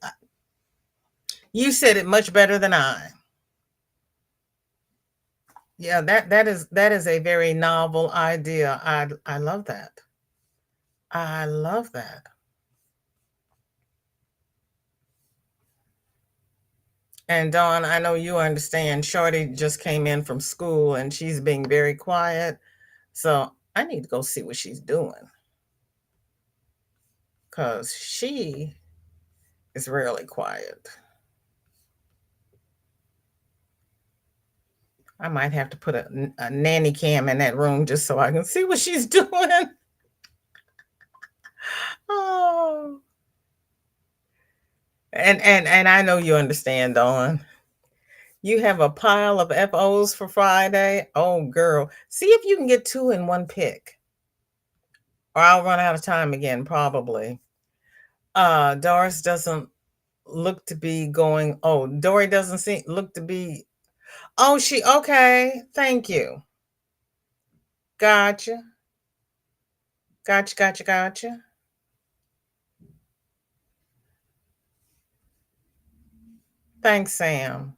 You said it much better than I. Yeah, that is a very novel idea. I love that. I love that. And Dawn, I know you understand. Shorty just came in from school and she's being very quiet. So I need to go see what she's doing because she is rarely quiet. I might have to put a nanny cam in that room just so I can see what she's doing. Oh, and I know you understand, Dawn. You have a pile of FOs for Friday. Oh, girl, see if you can get two in one pick, or I'll run out of time again, probably. Doris doesn't look to be going. Oh, Dory doesn't look to be. Oh, she okay. Thank you. Gotcha. Gotcha. Gotcha. Gotcha. Thanks, Sam.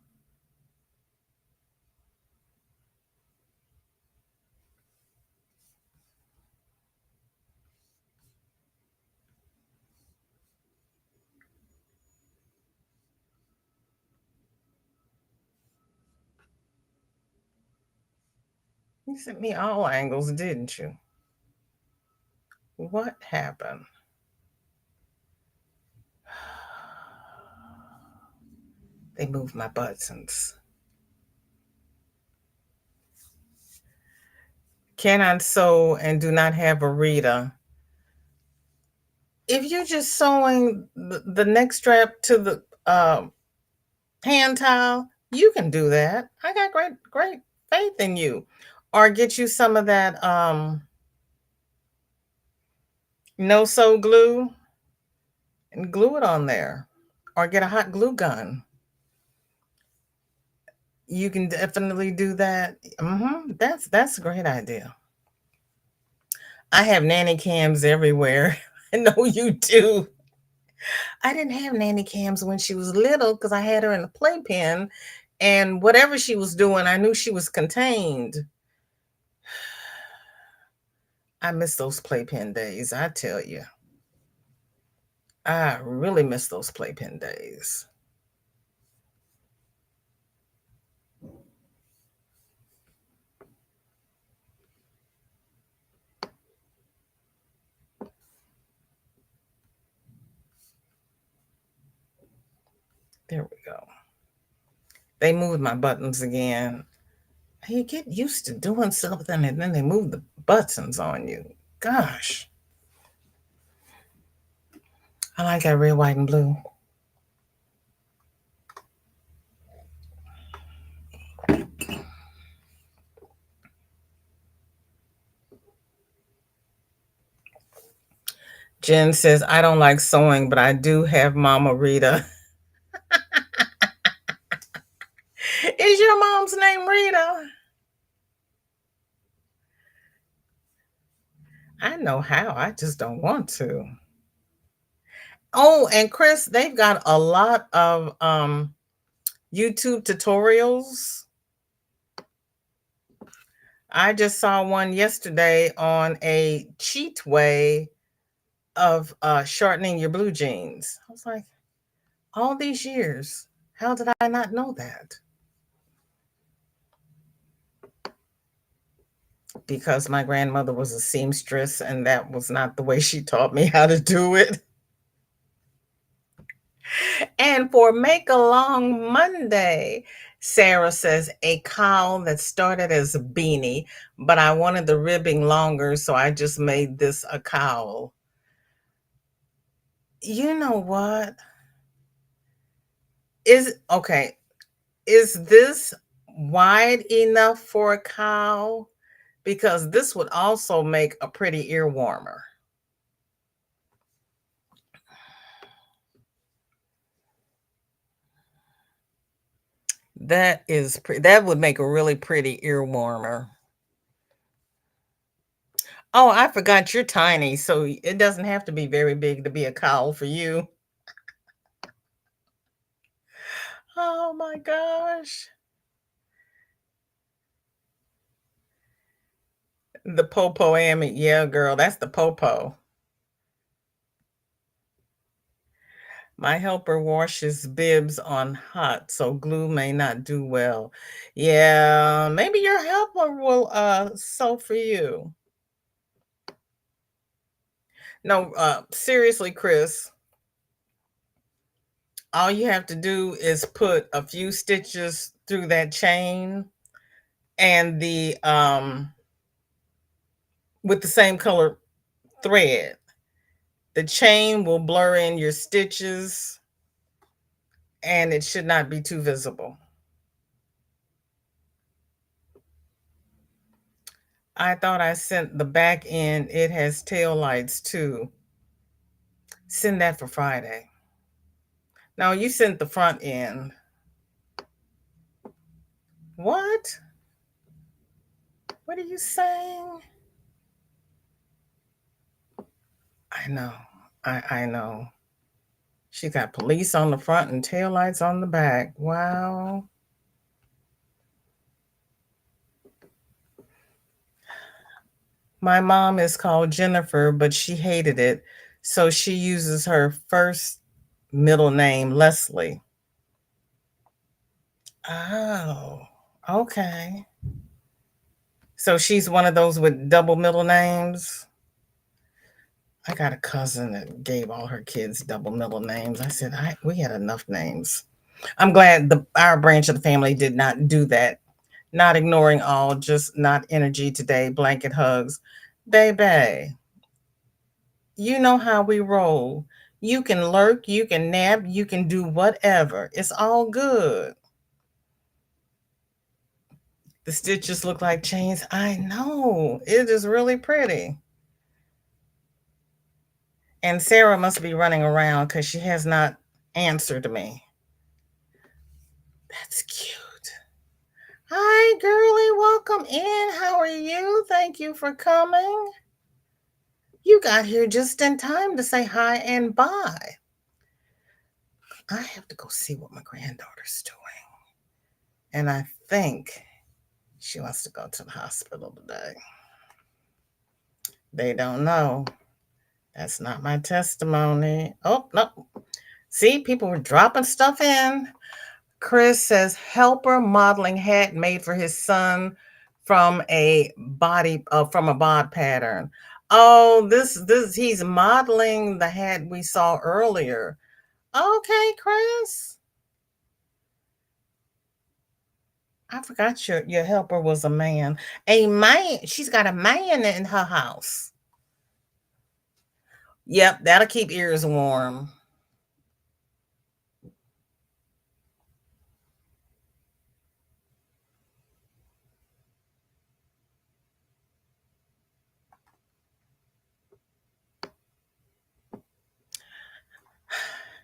You sent me all angles, didn't you? What happened? They moved my buttons. Cannot sew and do not have a reader. If you're just sewing the neck strap to the hand towel, you can do that. I got great faith in you. Or get you some of that no sew glue and glue it on there. Or get a hot glue gun. You can definitely do that. That's a great idea. I have nanny cams everywhere. I know you do. I didn't have nanny cams when she was little because I had her in a playpen, and whatever she was doing, I knew she was contained. I miss those playpen days, I tell you. I really miss those playpen days. There we go. They moved my buttons again. You get used to doing something and then they move the buttons on you. Gosh, I like that red, white, and blue. Jen says, I don't like sewing, but I do have Mama Rita. Is your mom's name Rita? I know how. I just don't want to. Oh, and Chris, they've got a lot of YouTube tutorials. I just saw one yesterday on a cheat way of shortening your blue jeans. I was like, all these years, how did I not know that? Because my grandmother was a seamstress and that was not the way she taught me how to do it. And for Make a Long Monday, Sarah says a cowl that started as a beanie, but I wanted the ribbing longer, so I just made this a cowl. You know what? Is okay. Is this wide enough for a cowl? Because this would also make a pretty ear warmer. That would make a really pretty ear warmer. Oh, I forgot you're tiny, so it doesn't have to be very big to be a cowl for you. Oh my gosh. The popo ammy. Yeah, girl, that's the popo. My helper washes bibs on hot, so glue may not do well. Yeah, maybe your helper will sew for you. No, seriously, Chris, all you have to do is put a few stitches through that chain and the with the same color thread. The chain will blur in your stitches and it should not be too visible. I thought I sent the back end. It has tail lights too. Send that for Friday. No, you sent the front end. What? What are you saying? I know. I know. She got police on the front and tail lights on the back. Wow. My mom is called Jennifer, but she hated it. So she uses her first middle name, Leslie. Oh, okay. So she's one of those with double middle names. I got a cousin that gave all her kids double middle names. I said, we had enough names. I'm glad our branch of the family did not do that. Not ignoring all, just not energy today, blanket hugs. Baby, you know how we roll. You can lurk, you can nap, you can do whatever. It's all good. The stitches look like chains. I know. It is really pretty. And Sarah must be running around because she has not answered me. That's cute. Hi, girly. Welcome in. How are you? Thank you for coming. You got here just in time to say hi and bye. I have to go see what my granddaughter's doing. And I think she wants to go to the hospital today. They don't know. That's not my testimony. Oh, no. See, people were dropping stuff in. Chris says helper modeling hat made for his son from a bod pattern. Oh, this he's modeling the hat we saw earlier. Okay, Chris. I forgot your helper was a man. A man. She's got a man in her house. Yep, that'll keep ears warm.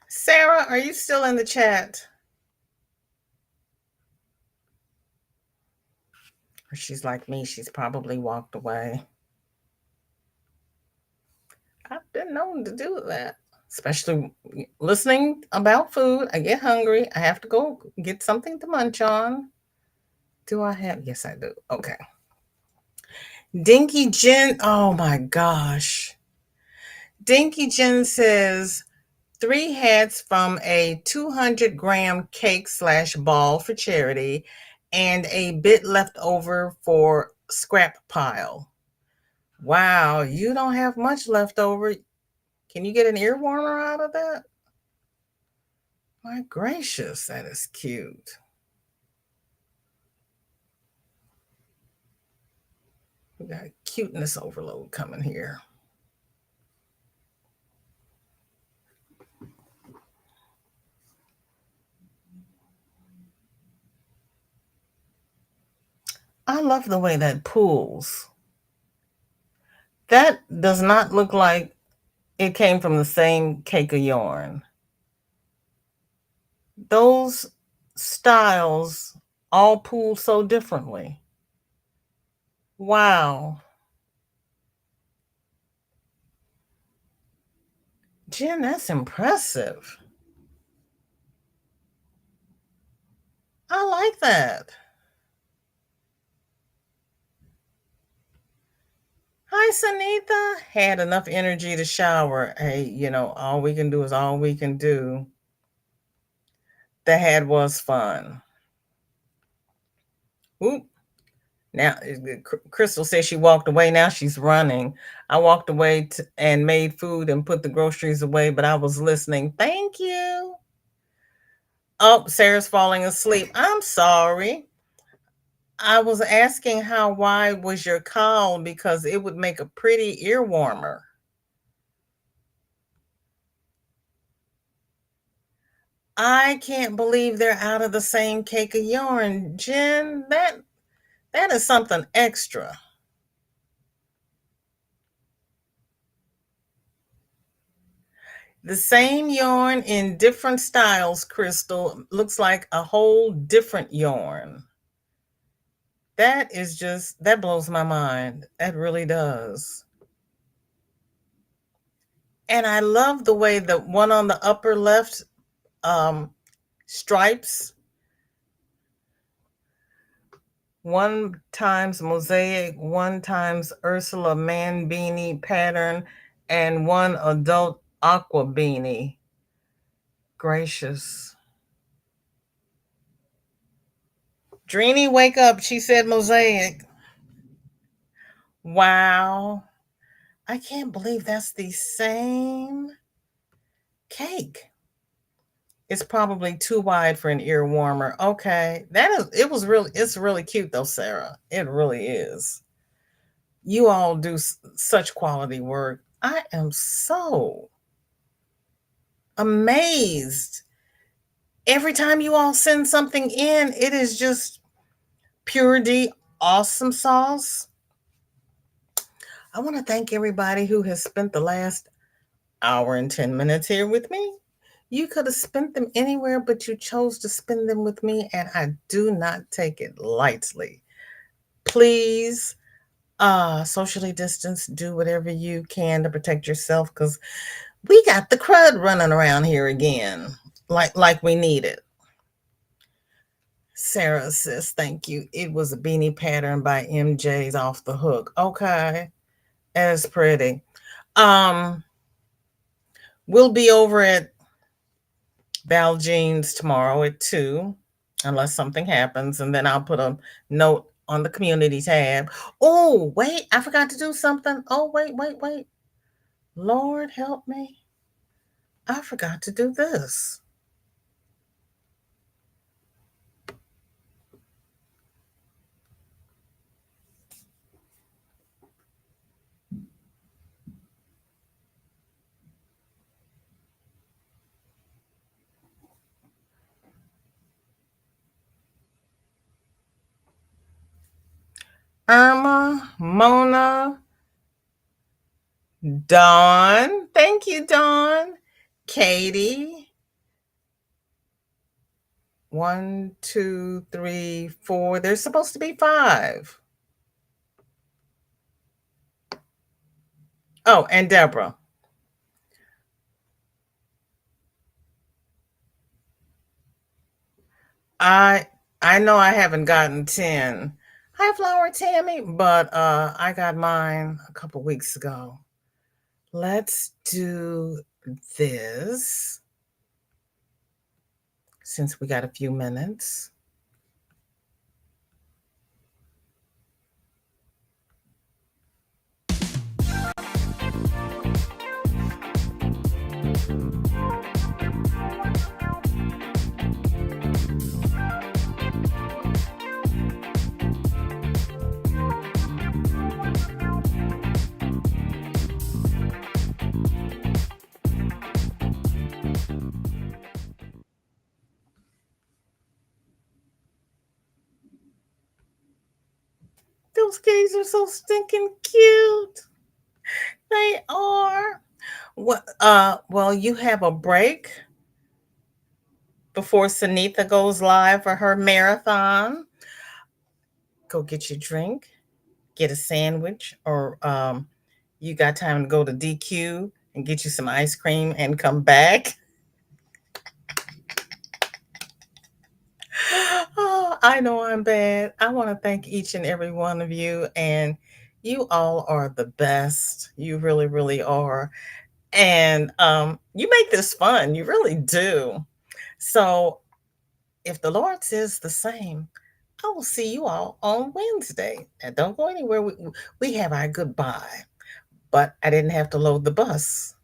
Sarah, are you still in the chat? Or she's like me, she's probably walked away. I've been known to do that, especially listening about food. I get hungry. I have to go get something to munch on. Do I have? Yes, I do. Okay. Dinky Jen. Oh my gosh. Dinky Jen says 3 hats from a 200-gram cake slash ball for charity and a bit left over for scrap pile. Wow, you don't have much left over. Can you get an ear warmer out of that? My gracious, that is cute. We got cuteness overload coming here. I love the way that pulls. That does not look like it came from the same cake of yarn. Those styles all pull so differently. Wow. Jen, that's impressive. I like that. Hi, Sanita. Had enough energy to shower. Hey, all we can do is all we can do. The had was fun. Oop. Now, Crystal says she walked away. Now she's running. I walked away and made food and put the groceries away, but I was listening. Thank you. Oh, Sarah's falling asleep. I'm sorry. I was asking how wide was your cowl because it would make a pretty ear warmer. I can't believe they're out of the same cake of yarn, Jen. That is something extra. The same yarn in different styles, Crystal, looks like a whole different yarn. That blows my mind. That really does. And I love the way the one on the upper left stripes, one times mosaic, one times Ursula man beanie pattern, and one adult aqua beanie. Gracious. Dreamy, wake up. She said mosaic. Wow. I can't believe that's the same cake. It's probably too wide for an ear warmer. Okay. It's really cute though, Sarah. It really is. You all do such quality work. I am so amazed. Every time you all send something in, it is just pure D awesome sauce. I want to thank everybody who has spent the last hour and 10 minutes here with me. You could have spent them anywhere, but you chose to spend them with me, and I do not take it lightly. Please, socially distance, do whatever you can to protect yourself because we got the crud running around here again, like we need it. Sarah says, thank you. It was a beanie pattern by MJ's Off the Hook. Okay. That's pretty. Um, we'll be over at Val Jeans tomorrow at 2, unless something happens, and then I'll put a note on the community tab. Oh, wait, I forgot to do something. Oh, wait. Lord help me. I forgot to do this. Irma, Mona, Dawn. Thank you, Dawn. Katie. 1, 2, 3, 4. There's supposed to be 5. Oh, and Deborah. I I know I haven't gotten 10. Hi, Flower Tammy, but I got mine a couple weeks ago. Let's do this since we got a few minutes. Those kitties are so stinking cute. They are. Well, you have a break before Sunitha goes live for her marathon. Go get your drink, get a sandwich, or you got time to go to DQ and get you some ice cream and come back. I know I'm bad. I want to thank each and every one of you, and you all are the best. You really, really are. And you make this fun. You really do. So, if the Lord says the same, I will see you all on Wednesday. And don't go anywhere. We have our goodbye, but I didn't have to load the bus.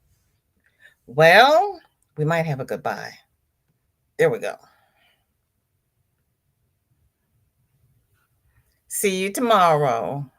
Well, we might have a goodbye. There we go. See you tomorrow.